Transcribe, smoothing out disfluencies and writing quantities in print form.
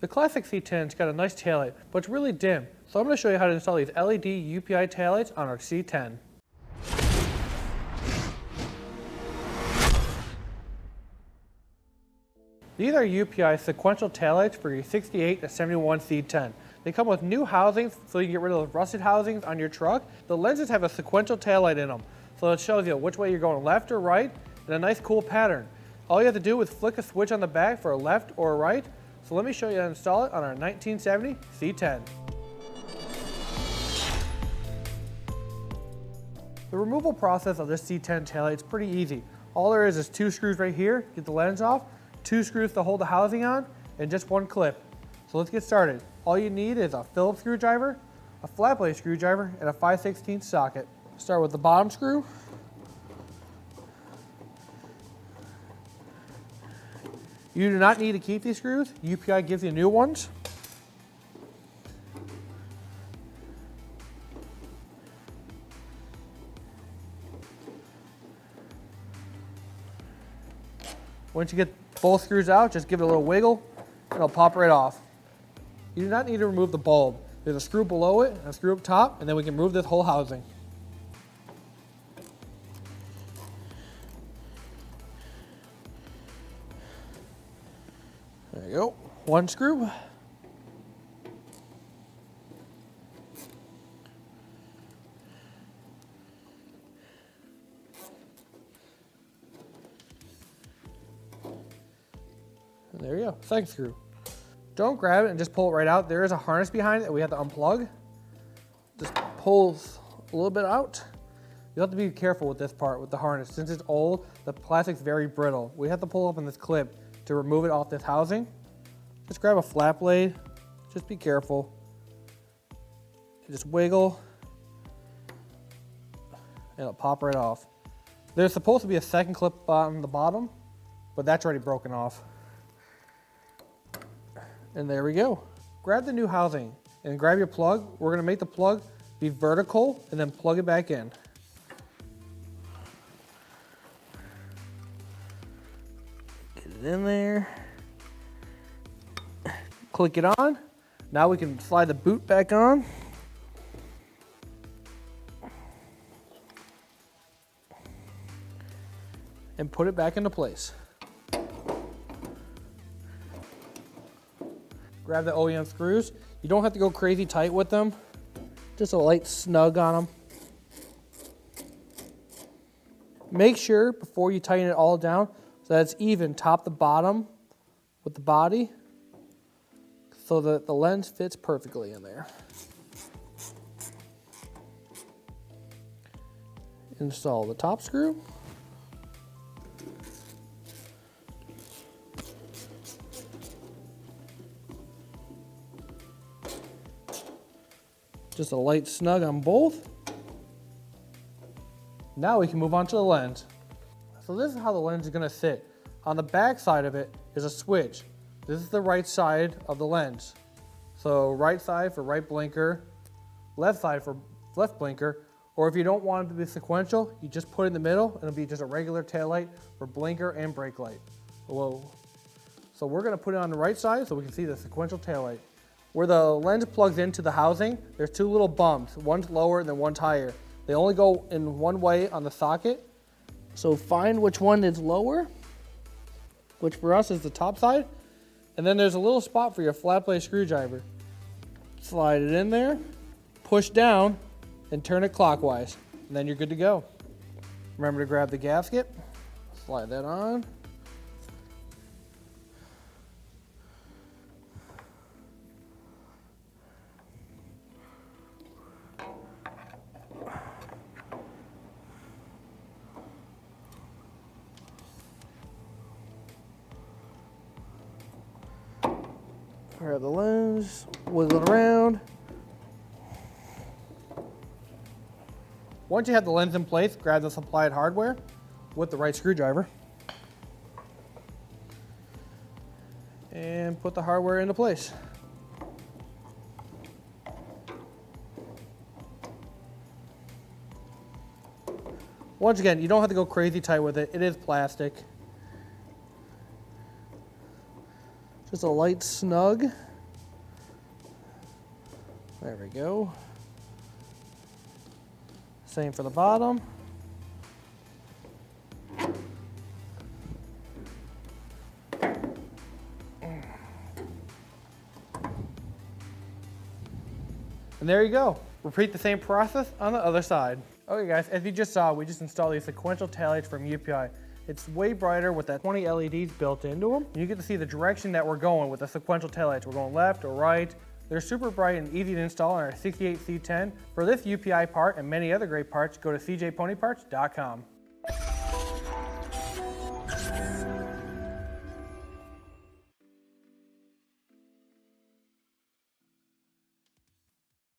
The classic C10's got a nice taillight, but it's really dim. So I'm going to show you how to install these LED UPI taillights on our C10. These are UPI sequential taillights for your 68 to 71 C10. They come with new housings so you can get rid of those rusted housings on your truck. The lenses have a sequential taillight in them, so it shows you which way you're going, left or right, in a nice cool pattern. All you have to do is flick a switch on the back for a left or a right. So let me show you how to install it on our 1970 C10. The removal process of this C10 taillight is pretty easy. All there is 2 screws right here, get the lens off, 2 screws to hold the housing on, and just 1 clip. So let's get started. All you need is a Phillips screwdriver, a flat blade screwdriver, and a 5/16 socket. Start with the bottom screw. You do not need to keep these screws. UPI gives you new ones. Once you get both screws out, just give it a little wiggle and it'll pop right off. You do not need to remove the bulb. There's a screw below it and a screw up top, and then we can remove this whole housing. There you go, 1 screw. And there you go, 2nd screw. Don't grab it and just pull it right out. There is a harness behind it that we have to unplug. Just pulls a little bit out. You have to be careful with this part, with the harness. Since it's old, the plastic's very brittle. We have to pull up on this clip to remove it off this housing. Just grab a flat blade. Just be careful. And just wiggle. And it'll pop right off. There's supposed to be a 2nd clip on the bottom, but that's already broken off. And there we go. Grab the new housing and grab your plug. We're going to make the plug be vertical and then plug it back in. Get it in there. Click it on. Now we can slide the boot back on. And put it back into place. Grab the OEM screws. You don't have to go crazy tight with them. Just a light snug on them. Make sure before you tighten it all down so that it's even top to bottom with the body so that the lens fits perfectly in there. Install the top screw. Just a light snug on both. Now we can move on to the lens. So this is how the lens is going to sit. On the back side of it is a switch. This is the right side of the lens. So right side for right blinker, left side for left blinker, or if you don't want it to be sequential, you just put it in the middle and it'll be just a regular taillight for blinker and brake light. Whoa. So we're going to put it on the right side so we can see the sequential taillight. Where the lens plugs into the housing, there's 2 little bumps. One's lower and then one's higher. They only go in one way on the socket. So find which one is lower, which for us is the top side. And then there's a little spot for your flat blade screwdriver. Slide it in there, push down, and turn it clockwise. And then you're good to go. Remember to grab the gasket, slide that on. Grab the lens, wiggle it around. Once you have the lens in place, grab the supplied hardware with the right screwdriver and put the hardware into place. Once again, you don't have to go crazy tight with it. It is plastic. Just a light snug. There we go. Same for the bottom. And there you go. Repeat the same process on the other side. Okay guys, as you just saw, we just installed these sequential taillights from UPI. It's way brighter with that 20 LEDs built into them. You get to see the direction that we're going with the sequential taillights. We're going left or right. They're super bright and easy to install on our 68 C10. For this UPI part and many other great parts, go to cjponyparts.com.